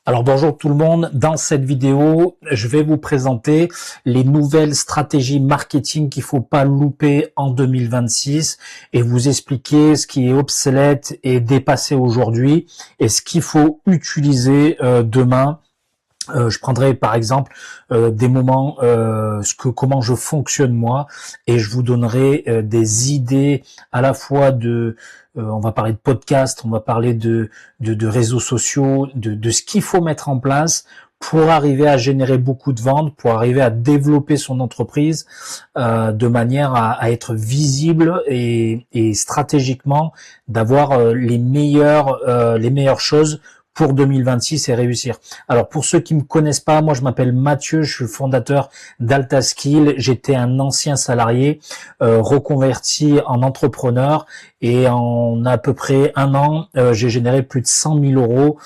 Alors bonjour tout le monde, dans cette vidéo, je vais vous présenter les nouvelles stratégies marketing qu'il faut pas louper en 2026 et vous expliquer ce qui est obsolète et dépassé aujourd'hui et ce qu'il faut utiliser demain. Je prendrai par exemple des moments, comment je fonctionne moi, et je vous donnerai des idées à la fois on va parler de podcast, on va parler de réseaux sociaux, de ce qu'il faut mettre en place pour arriver à générer beaucoup de ventes, pour arriver à développer son entreprise de manière à être visible et stratégiquement d'avoir les meilleures choses pour 2026 et réussir. Alors pour ceux qui me connaissent pas, moi je m'appelle Mathieu, je suis fondateur d'Altaskill. J'étais un ancien salarié reconverti en entrepreneur et en à peu près un an, j'ai généré plus de 100 000 euros.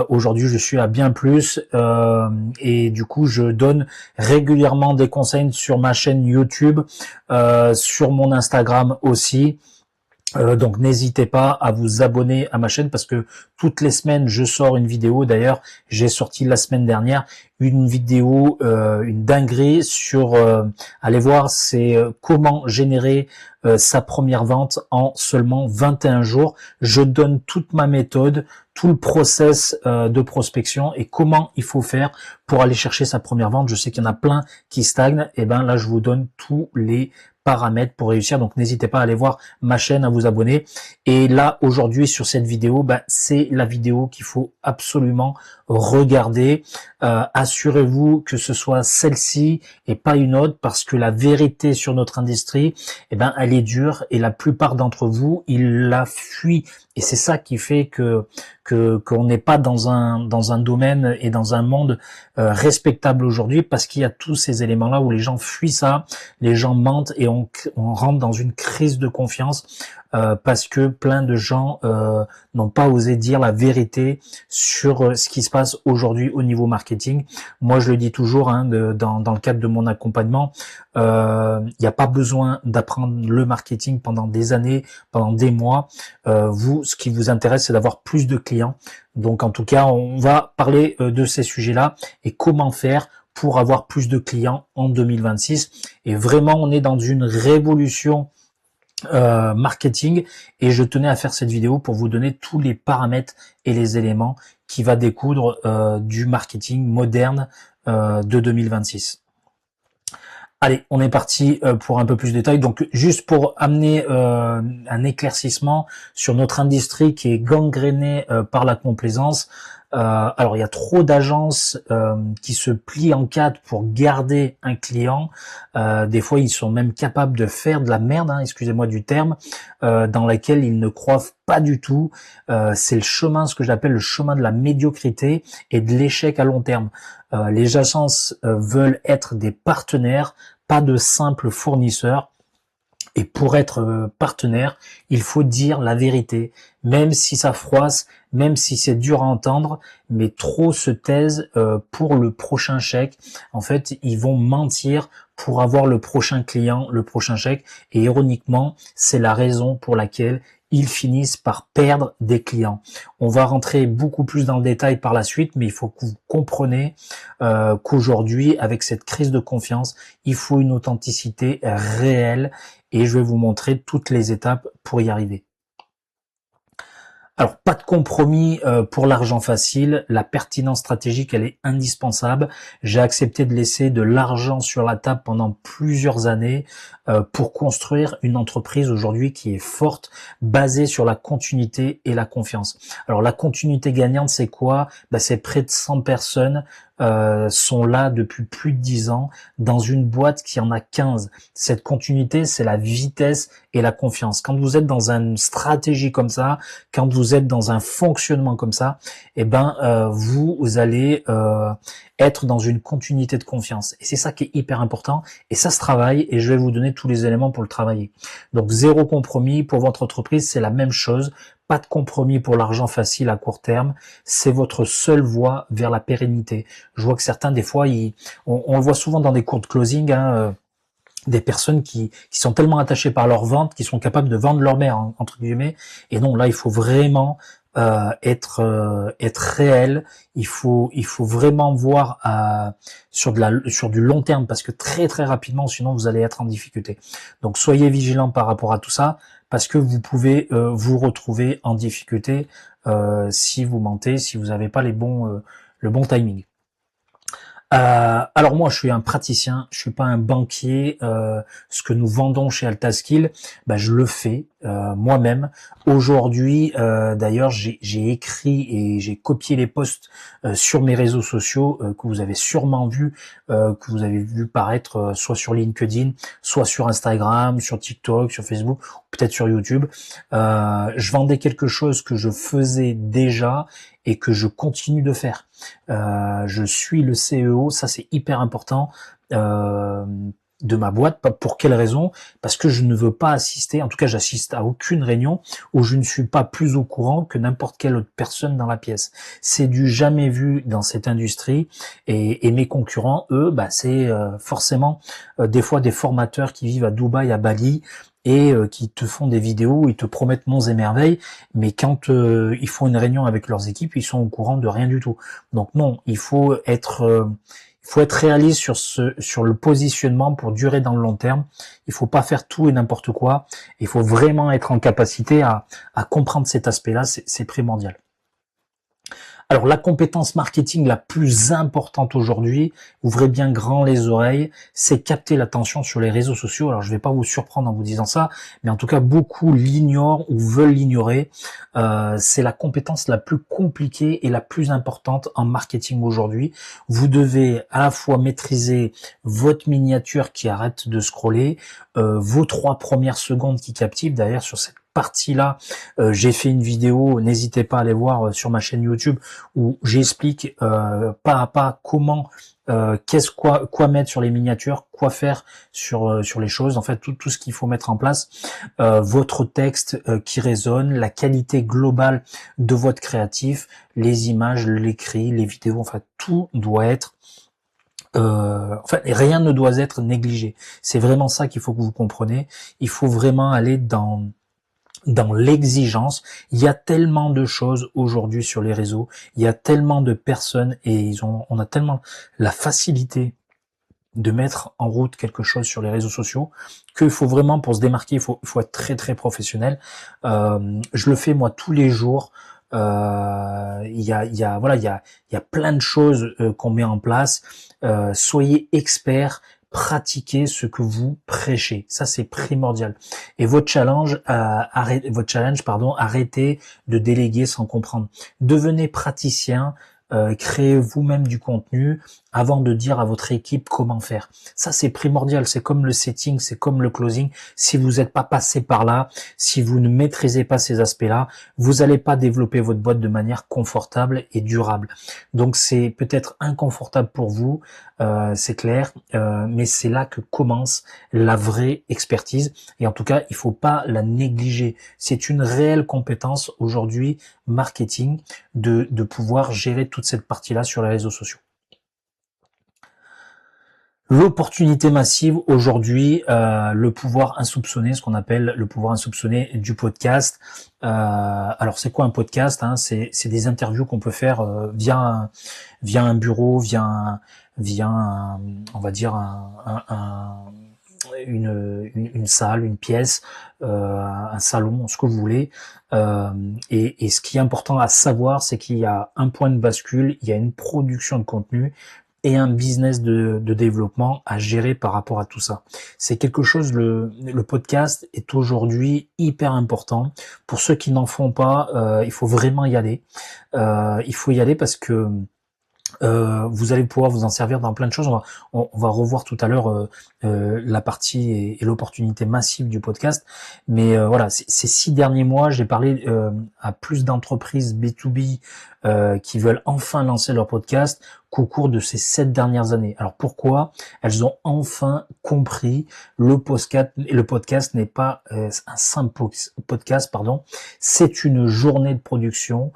Aujourd'hui, je suis à bien plus et du coup, je donne régulièrement des conseils sur ma chaîne YouTube, sur mon Instagram aussi. Donc n'hésitez pas à vous abonner à ma chaîne parce que toutes les semaines je sors une vidéo. D'ailleurs, j'ai sorti la semaine dernière une vidéo, une dinguerie sur, allez voir, c'est comment générer sa première vente en seulement 21 jours. Je donne toute ma méthode, tout le process de prospection et comment il faut faire pour aller chercher sa première vente. Je sais qu'il y en a plein qui stagnent. Et ben là, je vous donne tous les paramètres pour réussir. Donc n'hésitez pas à aller voir ma chaîne, à vous abonner. Et là aujourd'hui sur cette vidéo, c'est la vidéo qu'il faut absolument regarder. Assurez-vous que ce soit celle-ci et pas une autre, parce que la vérité sur notre industrie, elle est dure et la plupart d'entre vous, ils la fuient. Et c'est ça qui fait qu'on n'est pas dans un domaine et dans un monde respectable aujourd'hui, parce qu'il y a tous ces éléments-là où les gens fuient ça, les gens mentent et on rentre dans une crise de confiance parce que plein de gens n'ont pas osé dire la vérité sur ce qui se passe aujourd'hui au niveau marketing. Moi, je le dis toujours dans le cadre de mon accompagnement, il n'y a pas besoin d'apprendre le marketing pendant des années, pendant des mois. Vous, ce qui vous intéresse, c'est d'avoir plus de clients. Donc, en tout cas, on va parler de ces sujets-là et comment faire pour avoir plus de clients en 2026. Et vraiment, on est dans une révolution marketing et je tenais à faire cette vidéo pour vous donner tous les paramètres et les éléments qui va découdre du marketing moderne de 2026. Allez, on est parti pour un peu plus de détails. Donc, juste pour amener un éclaircissement sur notre industrie qui est gangrénée par la complaisance. Alors, il y a trop d'agences qui se plient en quatre pour garder un client. Des fois, ils sont même capables de faire de la merde, excusez-moi du terme, dans laquelle ils ne croient pas du tout. C'est le chemin, ce que j'appelle le chemin de la médiocrité et de l'échec à long terme. Les agences veulent être des partenaires, pas de simples fournisseurs. Et pour être partenaire, il faut dire la vérité, même si ça froisse, même si c'est dur à entendre, mais trop se taisent pour le prochain chèque. En fait, ils vont mentir pour avoir le prochain client, le prochain chèque. Et ironiquement, c'est la raison pour laquelle ils finissent par perdre des clients. On va rentrer beaucoup plus dans le détail par la suite, mais il faut que vous compreniez qu'aujourd'hui, avec cette crise de confiance, il faut une authenticité réelle et je vais vous montrer toutes les étapes pour y arriver. Alors, pas de compromis pour l'argent facile. La pertinence stratégique, elle est indispensable. J'ai accepté de laisser de l'argent sur la table pendant plusieurs années pour construire une entreprise aujourd'hui qui est forte, basée sur la continuité et la confiance. Alors, la continuité gagnante, c'est quoi? C'est près de 100 personnes sont là depuis plus de 10 ans dans une boîte qui en a 15. Cette continuité, c'est la vitesse et la confiance. Quand vous êtes dans une stratégie comme ça, quand vous êtes dans un fonctionnement comme ça, vous allez être dans une continuité de confiance. Et c'est ça qui est hyper important. Et ça se travaille et je vais vous donner tous les éléments pour le travailler. Donc, zéro compromis pour votre entreprise, c'est la même chose. Pas de compromis pour l'argent facile à court terme. C'est votre seule voie vers la pérennité. Je vois que certains, des fois, on le voit souvent dans des cours de closing, des personnes qui sont tellement attachées par leur vente, qui sont capables de vendre leur mère, entre guillemets. Et non, là, il faut vraiment être réel. Il faut vraiment voir sur du long terme, parce que très très rapidement, sinon vous allez être en difficulté. Donc soyez vigilants par rapport à tout ça, parce que vous pouvez vous retrouver en difficulté si vous mentez, si vous n'avez pas le bon timing. Alors moi, je suis un praticien, je suis pas un banquier. Ce que nous vendons chez AltaSkill, je le fais moi-même. Aujourd'hui, d'ailleurs, j'ai écrit et j'ai copié les posts sur mes réseaux sociaux que vous avez sûrement que vous avez vu paraître soit sur LinkedIn, soit sur Instagram, sur TikTok, sur Facebook, ou peut-être sur YouTube. Je vendais quelque chose que je faisais déjà et que je continue de faire. Je suis le CEO, ça c'est hyper important, de ma boîte. Pour quelle raison? Parce que je ne veux pas assister, en tout cas j'assiste à aucune réunion où je ne suis pas plus au courant que n'importe quelle autre personne dans la pièce. C'est du jamais vu dans cette industrie, et mes concurrents, eux, c'est forcément des fois des formateurs qui vivent à Dubaï, à Bali, et qui te font des vidéos, ils te promettent monts et merveilles, mais quand ils font une réunion avec leurs équipes, ils sont au courant de rien du tout. Donc non, il faut être réaliste sur le positionnement pour durer dans le long terme. Il faut pas faire tout et n'importe quoi. Il faut vraiment être en capacité à comprendre cet aspect-là, c'est primordial. Alors, la compétence marketing la plus importante aujourd'hui, ouvrez bien grand les oreilles, c'est capter l'attention sur les réseaux sociaux. Alors, je vais pas vous surprendre en vous disant ça, mais en tout cas, beaucoup l'ignorent ou veulent l'ignorer. C'est la compétence la plus compliquée et la plus importante en marketing aujourd'hui. Vous devez à la fois maîtriser votre miniature qui arrête de scroller, vos 3 premières secondes qui captivent. D'ailleurs, sur cette partie-là, j'ai fait une vidéo, n'hésitez pas à aller voir sur ma chaîne YouTube, où j'explique pas à pas comment, quoi mettre sur les miniatures, quoi faire sur les choses, en fait tout ce qu'il faut mettre en place, votre texte qui résonne, la qualité globale de votre créatif, les images, l'écrit, les vidéos, enfin tout doit être rien ne doit être négligé. C'est vraiment ça qu'il faut que vous compreniez. Il faut vraiment aller dans l'exigence. Il y a tellement de choses aujourd'hui sur les réseaux, il y a tellement de personnes, et on a tellement la facilité de mettre en route quelque chose sur les réseaux sociaux qu'il faut vraiment, pour se démarquer, il faut être très très professionnel. Je le fais moi tous les jours. Il y a plein de choses qu'on met en place. Soyez expert, pratiquez ce que vous prêchez. Ça, c'est primordial. Et votre challenge, arrêtez de déléguer sans comprendre. Devenez praticien, créez vous-même du contenu avant de dire à votre équipe comment faire. Ça, c'est primordial. C'est comme le setting, c'est comme le closing. Si vous n'êtes pas passé par là, si vous ne maîtrisez pas ces aspects-là, vous n'allez pas développer votre boîte de manière confortable et durable. Donc, c'est peut-être inconfortable pour vous, c'est clair, mais c'est là que commence la vraie expertise. Et en tout cas, il faut pas la négliger. C'est une réelle compétence aujourd'hui, marketing, de pouvoir gérer toute cette partie-là sur les réseaux sociaux. L'opportunité massive aujourd'hui, le pouvoir insoupçonné, ce qu'on appelle le pouvoir insoupçonné du podcast. Alors c'est quoi un podcast, hein? C'est des interviews qu'on peut faire via un bureau, on va dire une salle, une pièce, un salon, ce que vous voulez. Et ce qui est important à savoir, c'est qu'il y a un point de bascule, il y a une production de contenu et un business de développement à gérer par rapport à tout ça. C'est quelque chose, le podcast est aujourd'hui hyper important. Pour ceux qui n'en font pas, il faut vraiment y aller. Il faut y aller parce que vous allez pouvoir vous en servir dans plein de choses. On va revoir tout à l'heure la partie et l'opportunité massive du podcast. Mais voilà, ces 6 derniers mois, j'ai parlé à plus d'entreprises B2B qui veulent enfin lancer leur podcast qu'au cours de ces 7 dernières années. Alors pourquoi? Elles ont enfin compris le podcast n'est pas un simple podcast, pardon, c'est une journée de production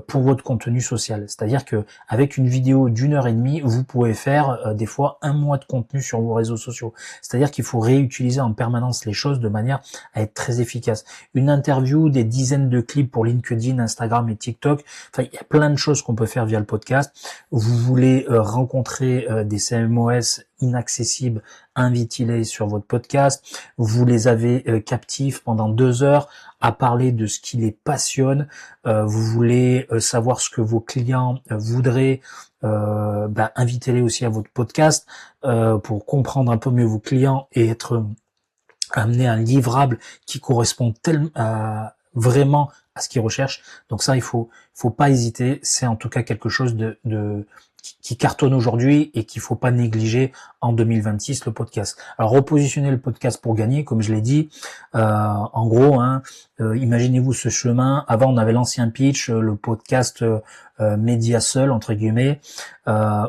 pour votre contenu social. C'est-à-dire que avec une vidéo d'1 heure et demie, vous pouvez faire des fois 1 mois de contenu sur vos réseaux sociaux. C'est-à-dire qu'il faut réutiliser en permanence les choses de manière à être très efficace. Une interview, des dizaines de clips pour LinkedIn, Instagram et TikTok. Enfin, il y a plein de choses qu'on peut faire via le podcast. Vous voulez rencontrer des CMOS inaccessibles, invitez-les sur votre podcast. Vous les avez captifs pendant 2 heures à parler de ce qui les passionne. Vous voulez savoir ce que vos clients voudraient. Invitez-les aussi à votre podcast pour comprendre un peu mieux vos clients et être amener un livrable qui correspond vraiment à ce qu'ils recherchent. Donc ça, il faut pas hésiter. C'est en tout cas quelque chose qui cartonne aujourd'hui et qu'il faut pas négliger en 2026, le podcast. Alors repositionner le podcast pour gagner, comme je l'ai dit, en gros, imaginez-vous ce chemin. Avant, on avait l'ancien pitch, le podcast média seul entre guillemets.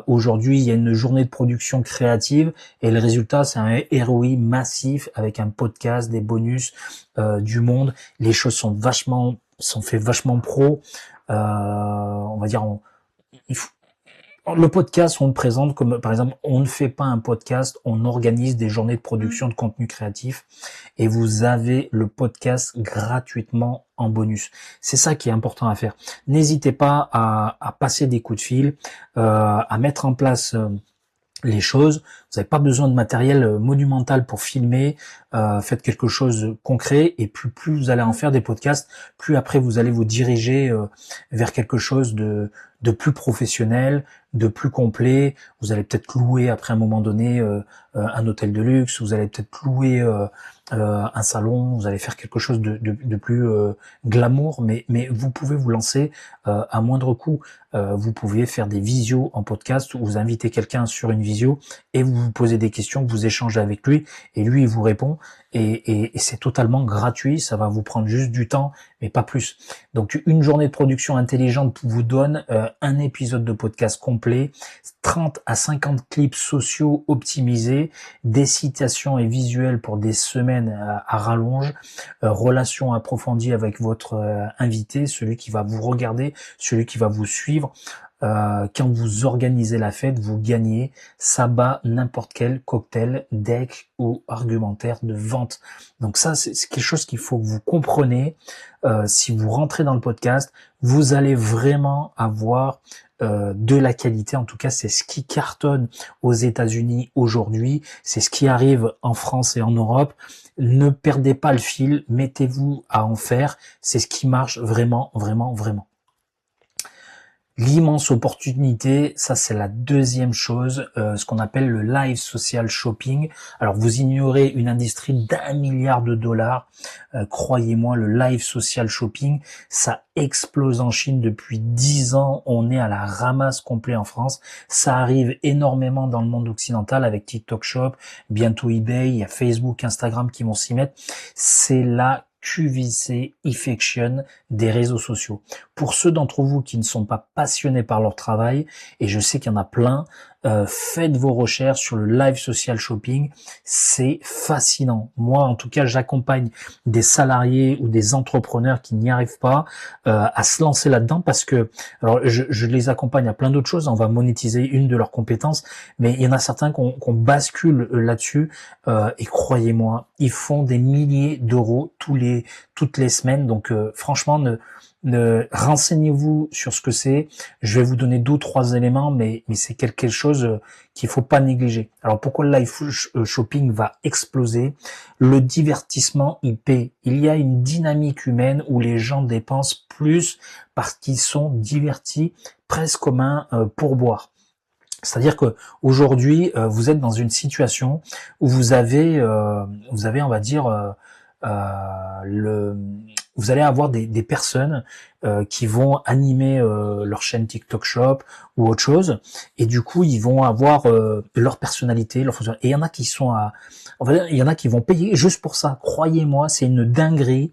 Aujourd'hui, il y a une journée de production créative et le résultat, c'est un ROI massif avec un podcast, des bonus, du monde. Les choses sont faites vachement pro. On va dire, le podcast, on le présente comme, par exemple, on ne fait pas un podcast, on organise des journées de production de contenu créatif et vous avez le podcast gratuitement en bonus. C'est ça qui est important à faire. N'hésitez pas à passer des coups de fil, à mettre en place les choses. Vous n'avez pas besoin de matériel monumental pour filmer. Faites quelque chose de concret et plus vous allez en faire des podcasts, plus après vous allez vous diriger vers quelque chose de plus professionnel, de plus complet. Vous allez peut-être louer après un moment donné un hôtel de luxe. Vous allez peut-être louer un salon. Vous allez faire quelque chose de plus glamour, mais vous pouvez vous lancer à moindre coût. Vous pouvez faire des visios en podcast où vous invitez quelqu'un sur une visio et vous vous posez des questions, vous échangez avec lui et lui il vous répond et c'est totalement gratuit, ça va vous prendre juste du temps mais pas plus. Donc une journée de production intelligente vous donne un épisode de podcast complet, 30 à 50 clips sociaux optimisés, des citations et visuels pour des semaines à rallonge, relations approfondies avec votre invité, celui qui va vous regarder, celui qui va vous suivre. Quand vous organisez la fête, vous gagnez. Ça bat n'importe quel cocktail, deck ou argumentaire de vente. Donc ça, c'est quelque chose qu'il faut que vous compreniez. Si vous rentrez dans le podcast, vous allez vraiment avoir de la qualité. En tout cas, c'est ce qui cartonne aux États-Unis aujourd'hui. C'est ce qui arrive en France et en Europe. Ne perdez pas le fil. Mettez-vous à en faire. C'est ce qui marche vraiment, vraiment, vraiment. L'immense opportunité, ça c'est la deuxième chose, ce qu'on appelle le live social shopping. Alors vous ignorez une industrie d'1 milliard de dollars. Croyez-moi, le live social shopping, ça explose en Chine depuis 10 ans. On est à la ramasse complet en France. Ça arrive énormément dans le monde occidental avec TikTok Shop, bientôt eBay, il y a Facebook, Instagram qui vont s'y mettre. C'est la QVC infection des réseaux sociaux. Pour ceux d'entre vous qui ne sont pas passionnés par leur travail, et je sais qu'il y en a plein, faites vos recherches sur le live social shopping, c'est fascinant. Moi, en tout cas, j'accompagne des salariés ou des entrepreneurs qui n'y arrivent pas à se lancer là-dedans parce que, alors, je les accompagne à plein d'autres choses. On va monétiser une de leurs compétences, mais il y en a certains qu'on bascule là-dessus et croyez-moi, ils font des milliers d'euros toutes les semaines. Donc, franchement, renseignez-vous sur ce que c'est. Je vais vous donner 2 ou 3 éléments, mais c'est quelque chose qu'il faut pas négliger. Alors pourquoi le live shopping va exploser? Le divertissement, il paie. Il y a une dynamique humaine où les gens dépensent plus parce qu'ils sont divertis, presque comme un pourboire. C'est-à-dire que aujourd'hui, vous êtes dans une situation où vous avez, on va dire, vous allez avoir des personnes qui vont animer leur chaîne TikTok Shop ou autre chose, et du coup ils vont avoir leur personnalité, leur fonction. Et il y en a qui sont il y en a qui vont payer juste pour ça. Croyez-moi, c'est une dinguerie.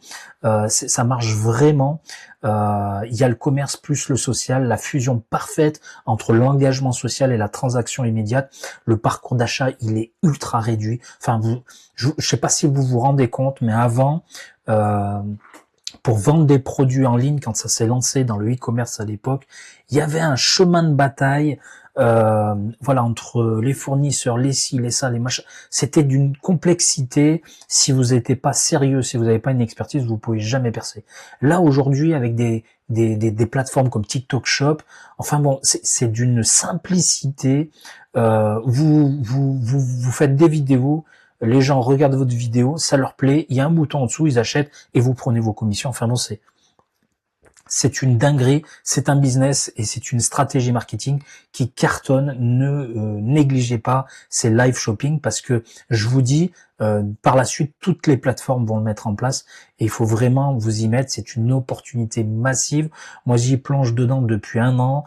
Ça marche vraiment. Il y a le commerce plus le social, la fusion parfaite entre l'engagement social et la transaction immédiate. Le parcours d'achat, il est ultra réduit. Enfin, je sais pas si vous vous rendez compte, mais avant, pour vendre des produits en ligne, quand ça s'est lancé dans le e-commerce à l'époque, il y avait un chemin de bataille, voilà, entre les fournisseurs, les ci, les ça, les machins. C'était d'une complexité. Si vous n'étiez pas sérieux, si vous n'avez pas une expertise, vous pouvez jamais percer. Là, aujourd'hui, avec des plateformes comme TikTok Shop, enfin bon, c'est d'une simplicité. Vous faites des vidéos, les gens regardent votre vidéo, ça leur plaît, il y a un bouton en dessous, ils achètent et vous prenez vos commissions. Enfin bon, c'est une dinguerie, c'est un business et c'est une stratégie marketing qui cartonne. Ne négligez pas ces live shopping, parce que je vous dis, par la suite, toutes les plateformes vont le mettre en place et il faut vraiment vous y mettre. C'est une opportunité massive. Moi, j'y plonge dedans depuis 1 an.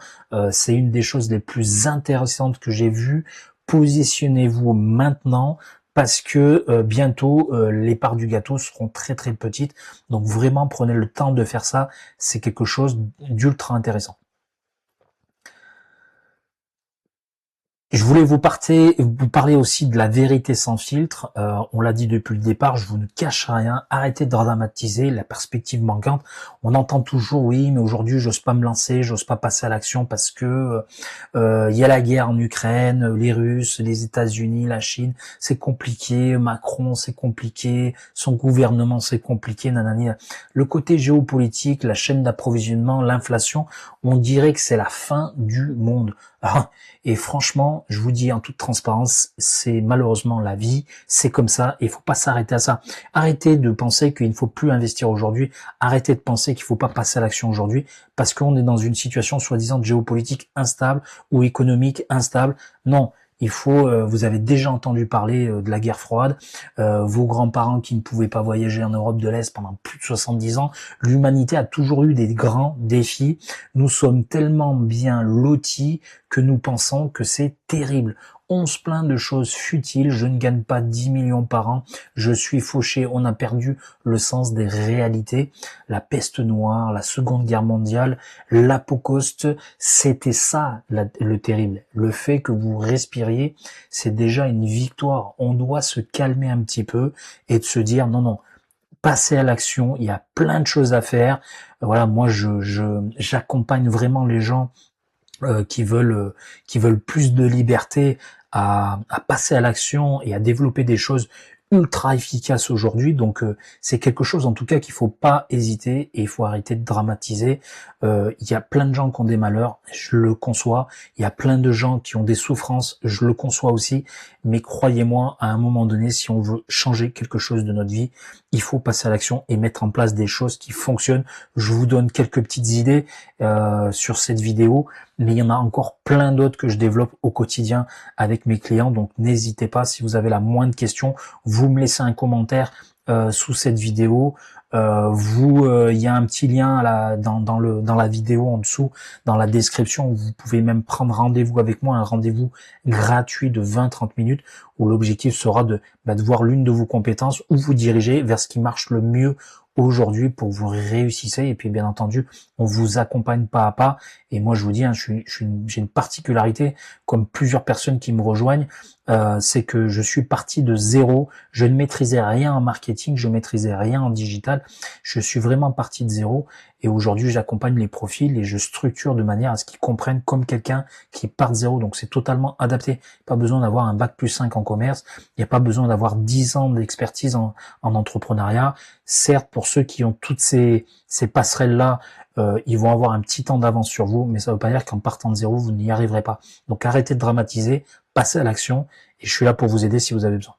C'est une des choses les plus intéressantes que j'ai vues. Positionnez-vous maintenant, parce que bientôt les parts du gâteau seront très très petites. Donc vraiment prenez le temps de faire ça, c'est quelque chose d'ultra intéressant. Je voulais vous parler aussi de la vérité sans filtre. On l'a dit depuis le départ, je vous ne cache rien. Arrêtez de dramatiser la perspective manquante. On entend toujours, oui, mais aujourd'hui, j'ose pas me lancer, j'ose pas passer à l'action parce que il y a la guerre en Ukraine, les Russes, les États-Unis, la Chine, c'est compliqué. Macron, c'est compliqué. Son gouvernement, c'est compliqué. Nanani. Le côté géopolitique, la chaîne d'approvisionnement, l'inflation, on dirait que c'est la fin du monde. Et franchement, je vous dis en toute transparence, c'est malheureusement la vie, c'est comme ça, et il faut pas s'arrêter à ça. Arrêtez de penser qu'il ne faut plus investir aujourd'hui, arrêtez de penser qu'il faut pas passer à l'action aujourd'hui, parce qu'on est dans une situation soi-disant géopolitique instable ou économique instable. Non, il faut, vous avez déjà entendu parler de la guerre froide, vos grands-parents qui ne pouvaient pas voyager en Europe de l'Est pendant plus de 70 ans. L'humanité a toujours eu des grands défis. Nous sommes tellement bien lotis que nous pensons que c'est terrible. On se plaint de choses futiles, je ne gagne pas 10 millions par an, je suis fauché, on a perdu le sens des réalités. La peste noire, la Seconde Guerre mondiale, l'Apocauste, c'était ça le terrible. Le fait que vous respiriez, c'est déjà une victoire. On doit se calmer un petit peu et de se dire non, non, passer à l'action, il y a plein de choses à faire. Voilà, moi j'accompagne vraiment les gens qui veulent plus de liberté à passer à l'action et à développer des choses ultra efficaces aujourd'hui. Donc c'est quelque chose en tout cas qu'il faut pas hésiter et il faut arrêter de dramatiser. Il y a plein de gens qui ont des malheurs, je le conçois. Il y a plein de gens qui ont des souffrances, je le conçois aussi. Mais croyez-moi, à un moment donné, si on veut changer quelque chose de notre vie, il faut passer à l'action et mettre en place des choses qui fonctionnent. Je vous donne quelques petites idées sur cette vidéo, mais il y en a encore plein d'autres que je développe au quotidien avec mes clients. Donc n'hésitez pas, si vous avez la moindre question, vous me laissez un commentaire sous cette vidéo. Il y a un petit lien dans la vidéo en dessous, dans la description, où vous pouvez même prendre rendez-vous avec moi, un rendez-vous gratuit de 20-30 minutes, où l'objectif sera de voir l'une de vos compétences ou vous diriger vers ce qui marche le mieux aujourd'hui pour que vous réussissiez. Et puis bien entendu, on vous accompagne pas à pas. Et moi je vous dis, j'ai une particularité, comme plusieurs personnes qui me rejoignent, c'est que je suis parti de zéro. Je ne maîtrisais rien en marketing, je maîtrisais rien en digital. Je suis vraiment parti de zéro. Et aujourd'hui, j'accompagne les profils et je structure de manière à ce qu'ils comprennent comme quelqu'un qui part de zéro. Donc c'est totalement adapté. Pas besoin d'avoir un bac+5 en commerce. Il n'y a pas besoin d'avoir 10 ans d'expertise en entrepreneuriat. Certes, pour ceux qui ont toutes ces passerelles-là, ils vont avoir un petit temps d'avance sur vous, mais ça ne veut pas dire qu'en partant de zéro, vous n'y arriverez pas. Donc arrêtez de dramatiser, passez à l'action, et je suis là pour vous aider si vous avez besoin.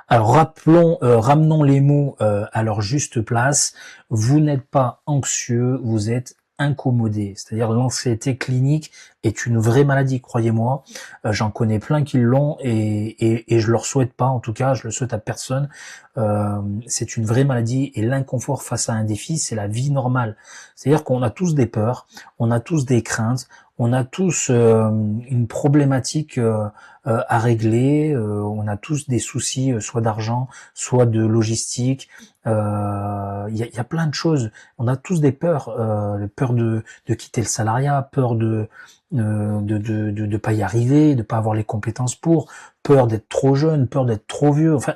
Alors ramenons les mots à leur juste place. Vous n'êtes pas anxieux, vous êtes incommodé. C'est-à-dire l'anxiété clinique est une vraie maladie, croyez-moi. J'en connais plein qui l'ont et je leur souhaite pas, en tout cas, je le souhaite à personne. C'est une vraie maladie et l'inconfort face à un défi, c'est la vie normale. C'est-à-dire qu'on a tous des peurs, on a tous des craintes, on a tous une problématique à régler, on a tous des soucis, soit d'argent, soit de logistique. Il y a plein de choses. On a tous des peurs, peur de quitter le salariat, peur de pas y arriver, de pas avoir les compétences pour, peur d'être trop jeune, peur d'être trop vieux. Enfin,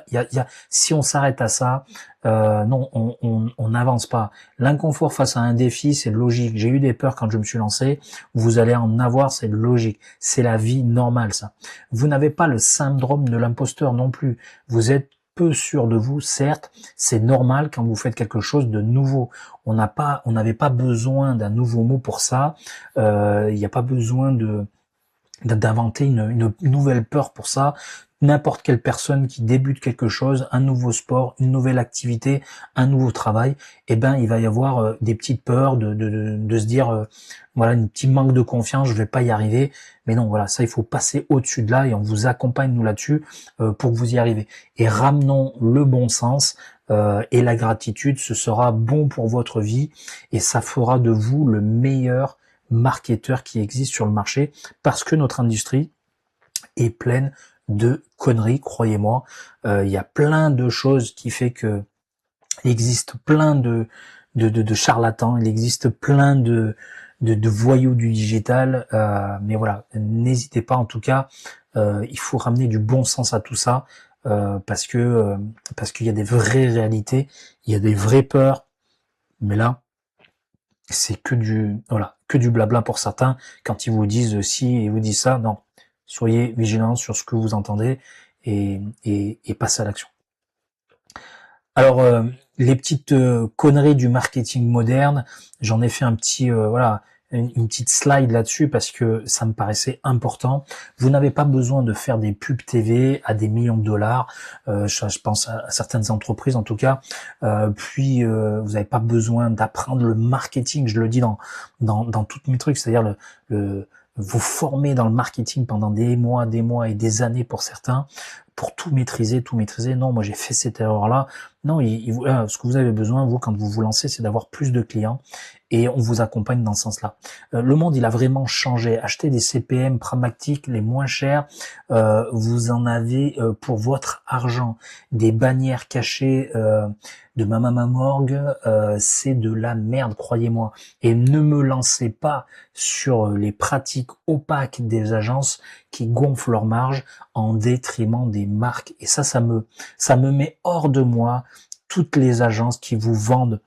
si on s'arrête à ça, non, on n'avance pas. L'inconfort face à un défi, c'est logique. J'ai eu des peurs quand je me suis lancé. Vous allez en avoir, c'est logique. C'est la vie normale, ça. Vous n'avez pas le syndrome de l'imposteur non plus. Vous êtes peu sûr de vous, certes, c'est normal quand vous faites quelque chose de nouveau. On n'avait pas besoin d'un nouveau mot pour ça. Il n'y a pas besoin d'inventer une nouvelle peur pour ça. N'importe quelle personne qui débute quelque chose, un nouveau sport, une nouvelle activité, un nouveau travail, eh ben il va y avoir des petites peurs de se dire voilà, un petit manque de confiance, je vais pas y arriver. Mais non, voilà, ça il faut passer au-dessus de là et on vous accompagne nous là-dessus pour que vous y arrivez. Et ramenons le bon sens et la gratitude, ce sera bon pour votre vie et ça fera de vous le meilleur marketeur qui existe sur le marché parce que notre industrie est pleine de conneries, croyez-moi. Il y a plein de choses qui fait que il existe plein de charlatans, il existe plein de voyous du digital, mais voilà, n'hésitez pas en tout cas, il faut ramener du bon sens à tout ça, parce qu'il y a des vraies réalités, il y a des vraies peurs, mais là, c'est que du blabla pour certains, quand ils vous disent si et vous disent ça, non. Soyez vigilants sur ce que vous entendez et passez à l'action. Alors, les petites conneries du marketing moderne, j'en ai fait un petit, une petite slide là-dessus parce que ça me paraissait important. Vous n'avez pas besoin de faire des pubs TV à des millions de dollars. Je pense à certaines entreprises en tout cas. Puis, vous n'avez pas besoin d'apprendre le marketing. Je le dis dans toutes mes trucs, c'est-à-dire vous former dans le marketing pendant des mois et des années pour certains, pour tout maîtriser. Non, moi j'ai fait cette erreur-là. Non, ce que vous avez besoin, vous, quand vous vous lancez, c'est d'avoir plus de clients et on vous accompagne dans ce sens-là. Le monde, il a vraiment changé. Achetez des CPM pragmatiques les moins chers, vous en avez pour votre argent. Des bannières cachées de Mama Morgue, c'est de la merde, croyez-moi. Et ne me lancez pas sur les pratiques opaques des agences qui gonflent leurs marges en détriment des marques. Et ça me met hors de moi toutes les agences qui vous vendent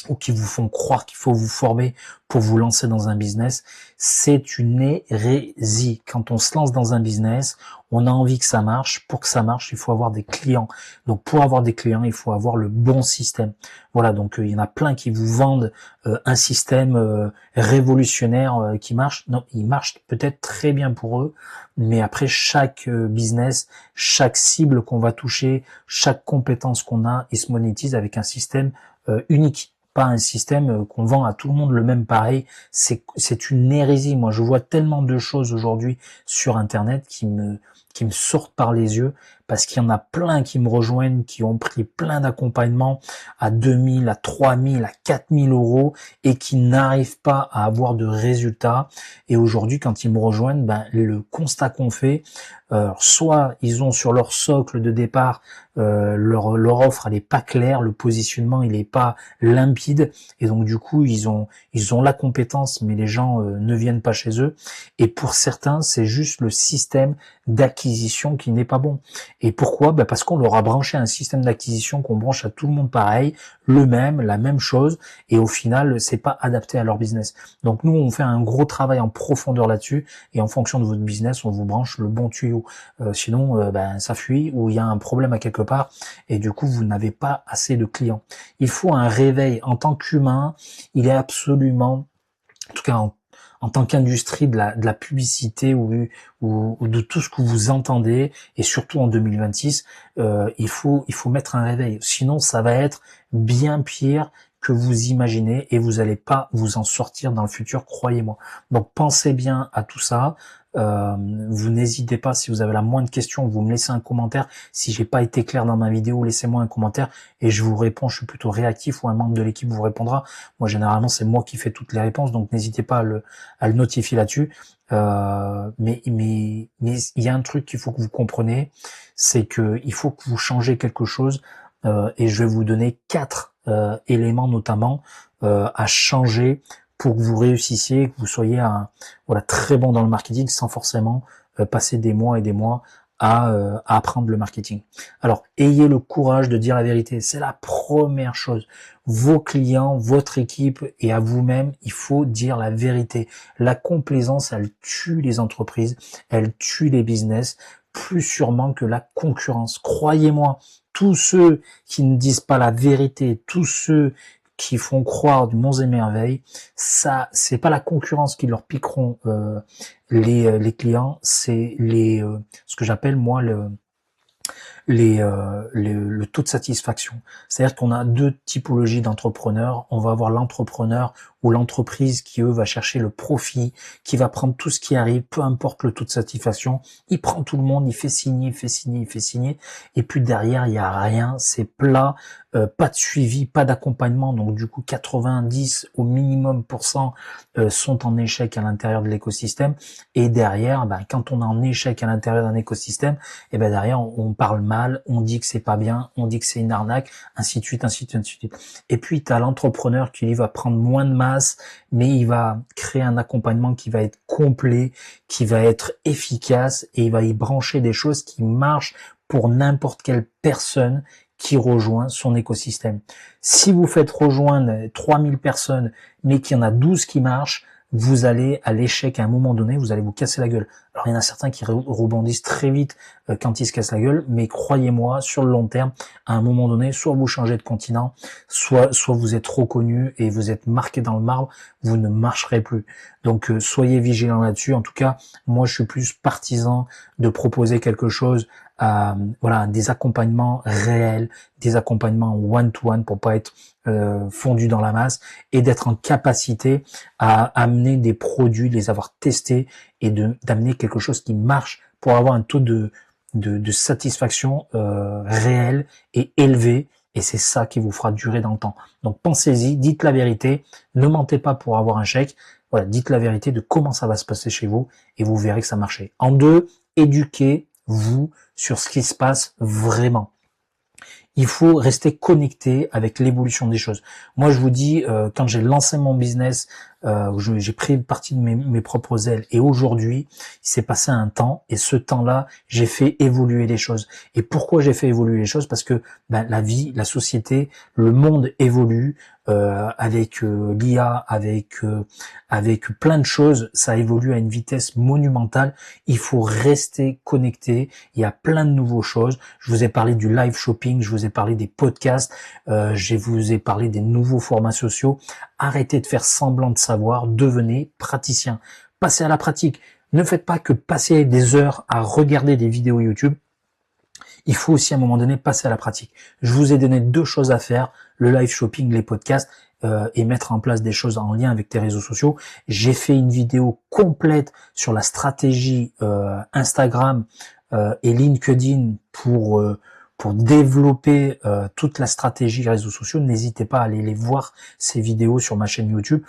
ou qui vous font croire qu'il faut vous former pour vous lancer dans un business. C'est une hérésie. Quand on se lance dans un business, on a envie que ça marche. Pour que ça marche, il faut avoir des clients. Donc pour avoir des clients, il faut avoir le bon système. Voilà, donc il y en a plein qui vous vendent un système révolutionnaire qui marche. Non, il marche peut-être très bien pour eux, mais après chaque business, chaque cible qu'on va toucher, chaque compétence qu'on a, il se monétise avec un système unique. Pas un système qu'on vend à tout le monde le même pareil. C'est une hérésie. Moi, je vois tellement de choses aujourd'hui sur Internet qui me sortent par les yeux parce qu'il y en a plein qui me rejoignent, qui ont pris plein d'accompagnements à 2000, à 3000, à 4000 euros et qui n'arrivent pas à avoir de résultats. Et aujourd'hui, quand ils me rejoignent, le constat qu'on fait, soit ils ont sur leur socle de départ leur offre elle est pas claire, le positionnement il est pas limpide et donc du coup ils ont la compétence mais les gens ne viennent pas chez eux et pour certains c'est juste le système d'acquisition qui n'est pas bon. Et pourquoi? Parce qu'on leur a branché un système d'acquisition qu'on branche à tout le monde pareil, la même chose et au final c'est pas adapté à leur business. Donc nous on fait un gros travail en profondeur là-dessus et en fonction de votre business on vous branche le bon tuyau. Sinon ça fuit ou il y a un problème à quelque part et du coup vous n'avez pas assez de clients. Il faut un réveil en tant qu'humain, il est absolument, en tout cas en tant qu'industrie de la publicité ou de tout ce que vous entendez et surtout en 2026, il faut mettre un réveil. Sinon ça va être bien pire que vous imaginez et vous n'allez pas vous en sortir dans le futur, croyez-moi. Donc pensez bien à tout ça. Vous n'hésitez pas, si vous avez la moindre question, vous me laissez un commentaire. Si j'ai pas été clair dans ma vidéo, laissez-moi un commentaire et je vous réponds. Je suis plutôt réactif ou un membre de l'équipe vous répondra. Moi, généralement, c'est moi qui fais toutes les réponses, donc n'hésitez pas à le notifier là-dessus. Mais il y a un truc qu'il faut que vous compreniez, c'est que il faut que vous changez quelque chose et je vais vous donner 4 éléments notamment à changer pour que vous réussissiez, que vous soyez très bon dans le marketing sans forcément passer des mois et des mois à apprendre le marketing. Alors, ayez le courage de dire la vérité. C'est la première chose. Vos clients, votre équipe et à vous-même, il faut dire la vérité. La complaisance, elle tue les entreprises, elle tue les business, plus sûrement que la concurrence. Croyez-moi, tous ceux qui ne disent pas la vérité, tous ceux qui font croire du monts et merveilles, ça, c'est pas la concurrence qui leur piqueront les clients, c'est ce que j'appelle moi le taux de satisfaction. C'est-à-dire qu'on a 2 typologies d'entrepreneurs. On va avoir l'entrepreneur ou l'entreprise qui, eux, va chercher le profit, qui va prendre tout ce qui arrive, peu importe le taux de satisfaction. Il prend tout le monde, il fait signer, il fait signer, il fait signer. Et puis derrière, il y a rien, c'est plat, pas de suivi, pas d'accompagnement. Donc du coup, 90 au minimum % sont en échec à l'intérieur de l'écosystème. Et derrière, quand on est en échec à l'intérieur d'un écosystème, et derrière, on parle mal, on dit que c'est pas bien, on dit que c'est une arnaque, ainsi de suite, ainsi de suite, ainsi de suite. Et puis, tu as l'entrepreneur qui, lui, va prendre moins de masse, mais il va créer un accompagnement qui va être complet, qui va être efficace, et il va y brancher des choses qui marchent pour n'importe quelle personne qui rejoint son écosystème. Si vous faites rejoindre 3000 personnes, mais qu'il y en a 12 qui marchent, vous allez à l'échec à un moment donné, vous allez vous casser la gueule. Alors il y en a certains qui rebondissent très vite quand ils se cassent la gueule, mais croyez-moi, sur le long terme, à un moment donné, soit vous changez de continent, soit vous êtes reconnu et vous êtes marqué dans le marbre, vous ne marcherez plus. Donc soyez vigilants là-dessus. En tout cas, moi je suis plus partisan de proposer quelque chose des accompagnements réels, des accompagnements one-to-one pour pas être fondu dans la masse et d'être en capacité à amener des produits, de les avoir testés et d'amener quelque chose qui marche pour avoir un taux de satisfaction réel et élevé. Et c'est ça qui vous fera durer dans le temps. Donc pensez-y, dites la vérité, ne mentez pas pour avoir un chèque. Voilà, dites la vérité de comment ça va se passer chez vous et vous verrez que ça marche. En 2, éduquez-vous sur ce qui se passe vraiment. Il faut rester connecté avec l'évolution des choses. Moi, je vous dis, quand j'ai lancé mon business, j'ai pris partie de mes propres ailes. Et aujourd'hui, il s'est passé un temps. Et ce temps-là, j'ai fait évoluer les choses. Et pourquoi j'ai fait évoluer les choses? Parce que la vie, la société, le monde évolue. Avec l'IA, avec plein de choses, ça évolue à une vitesse monumentale. Il faut rester connecté. Il y a plein de nouvelles choses. Je vous ai parlé du live shopping, je vous ai parlé des podcasts, je vous ai parlé des nouveaux formats sociaux. Arrêtez de faire semblant de savoir, devenez praticien. Passez à la pratique. Ne faites pas que passer des heures à regarder des vidéos YouTube. Il faut aussi à un moment donné passer à la pratique. Je vous ai donné 2 choses à faire, le live shopping, les podcasts et mettre en place des choses en lien avec tes réseaux sociaux. J'ai fait une vidéo complète sur la stratégie Instagram et LinkedIn pour développer toute la stratégie réseaux sociaux. N'hésitez pas à aller les voir, ces vidéos sur ma chaîne YouTube.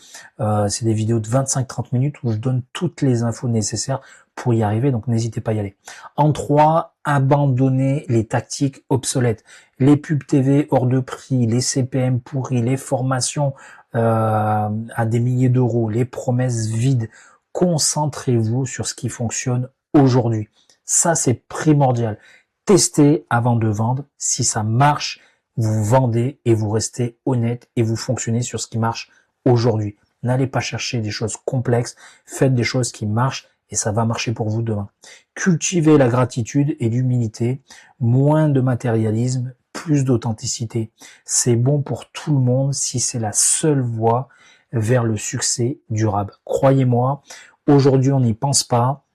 C'est des vidéos de 25-30 minutes où je donne toutes les infos nécessaires pour y arriver, donc n'hésitez pas à y aller. En 3, abandonnez les tactiques obsolètes. Les pubs TV hors de prix, les CPM pourris, les formations à des milliers d'euros, les promesses vides. Concentrez-vous sur ce qui fonctionne aujourd'hui. Ça, c'est primordial. Testez avant de vendre. Si ça marche, vous vendez et vous restez honnête et vous fonctionnez sur ce qui marche aujourd'hui. N'allez pas chercher des choses complexes. Faites des choses qui marchent et ça va marcher pour vous demain. Cultivez la gratitude et l'humilité. Moins de matérialisme, plus d'authenticité. C'est bon pour tout le monde si c'est la seule voie vers le succès durable. Croyez-moi, aujourd'hui on n'y pense pas,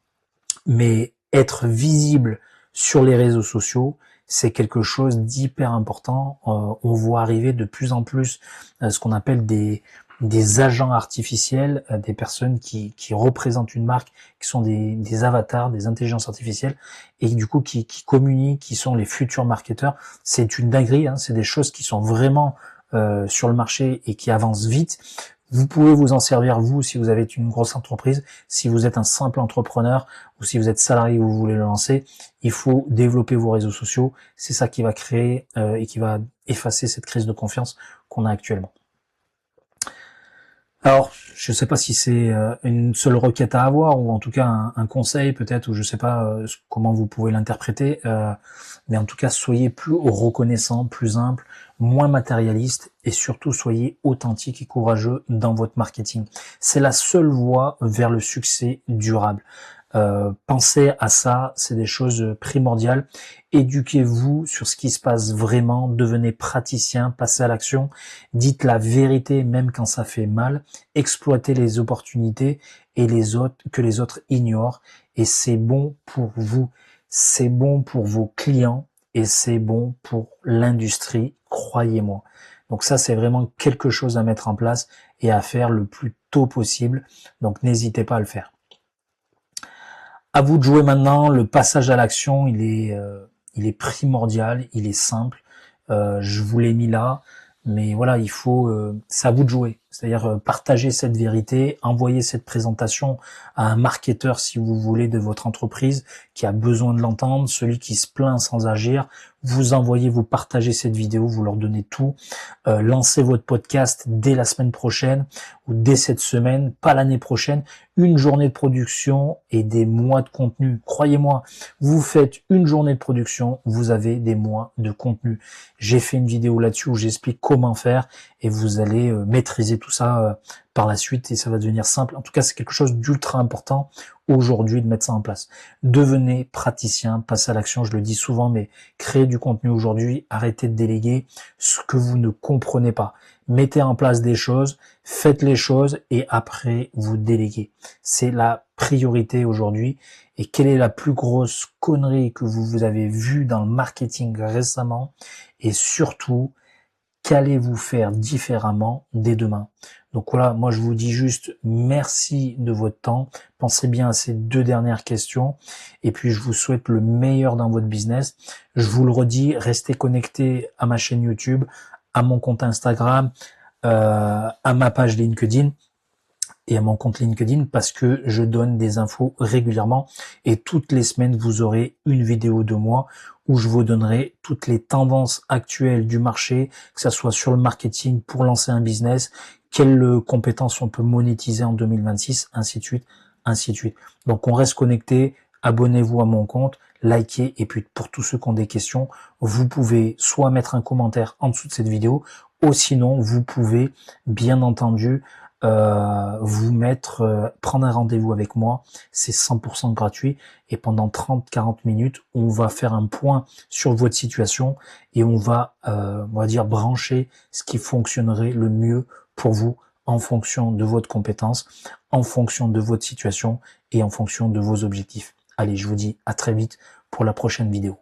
mais être visible sur les réseaux sociaux, c'est quelque chose d'hyper important. On voit arriver de plus en plus ce qu'on appelle des agents artificiels, des personnes qui représentent une marque, qui sont des avatars, des intelligences artificielles, et du coup qui communiquent, qui sont les futurs marketeurs. C'est une dinguerie, hein, c'est des choses qui sont vraiment sur le marché et qui avancent vite. Vous pouvez vous en servir, vous, si vous avez une grosse entreprise, si vous êtes un simple entrepreneur ou si vous êtes salarié et vous voulez le lancer, il faut développer vos réseaux sociaux. C'est ça qui va créer et qui va effacer cette crise de confiance qu'on a actuellement. Alors, je ne sais pas si c'est une seule requête à avoir ou en tout cas un conseil peut-être, ou je ne sais pas comment vous pouvez l'interpréter, mais en tout cas soyez plus reconnaissant, plus humble, moins matérialiste et surtout soyez authentique et courageux dans votre marketing. C'est la seule voie vers le succès durable. Pensez à ça, c'est des choses primordiales. Éduquez-vous sur ce qui se passe vraiment, devenez praticien, passez à l'action, dites la vérité même quand ça fait mal, exploitez les opportunités et que les autres ignorent, et c'est bon pour vous, c'est bon pour vos clients et c'est bon pour l'industrie, croyez-moi. Donc ça, c'est vraiment quelque chose à mettre en place et à faire le plus tôt possible, donc n'hésitez pas à le faire. À vous de jouer maintenant. Le passage à l'action, il est primordial, il est simple. Je vous l'ai mis là, mais voilà, c'est à vous de jouer. C'est-à-dire partager cette vérité, envoyer cette présentation à un marketeur, si vous voulez, de votre entreprise qui a besoin de l'entendre, celui qui se plaint sans agir. Vous partagez cette vidéo, vous leur donnez tout. Lancez votre podcast dès la semaine prochaine ou dès cette semaine, pas l'année prochaine. Une journée de production et des mois de contenu. Croyez-moi, vous faites une journée de production, vous avez des mois de contenu. J'ai fait une vidéo là-dessus où j'explique comment faire et vous allez maîtriser tout ça par la suite et ça va devenir simple. En tout cas, c'est quelque chose d'ultra important aujourd'hui de mettre ça en place. Devenez praticien, passez à l'action, je le dis souvent, mais créez du contenu aujourd'hui, arrêtez de déléguer ce que vous ne comprenez pas. Mettez en place des choses, faites les choses et après vous déléguez. C'est la priorité aujourd'hui. Et quelle est la plus grosse connerie que vous avez vue dans le marketing récemment? Et surtout, qu'allez-vous faire différemment dès demain? Donc voilà, moi je vous dis juste merci de votre temps. Pensez bien à ces 2 dernières questions. Et puis je vous souhaite le meilleur dans votre business. Je vous le redis, restez connectés à ma chaîne YouTube, à mon compte Instagram, à ma page LinkedIn et à mon compte LinkedIn parce que je donne des infos régulièrement et toutes les semaines vous aurez une vidéo de moi où je vous donnerai toutes les tendances actuelles du marché, que ce soit sur le marketing pour lancer un business, quelles compétences on peut monétiser en 2026, ainsi de suite, ainsi de suite. Donc on reste connecté, abonnez-vous à mon compte, likez et puis pour tous ceux qui ont des questions, vous pouvez soit mettre un commentaire en dessous de cette vidéo ou sinon vous pouvez bien entendu prendre un rendez-vous avec moi, c'est 100% gratuit et pendant 30-40 minutes, on va faire un point sur votre situation et on va dire brancher ce qui fonctionnerait le mieux pour vous en fonction de votre compétence, en fonction de votre situation et en fonction de vos objectifs. Allez, je vous dis à très vite pour la prochaine vidéo.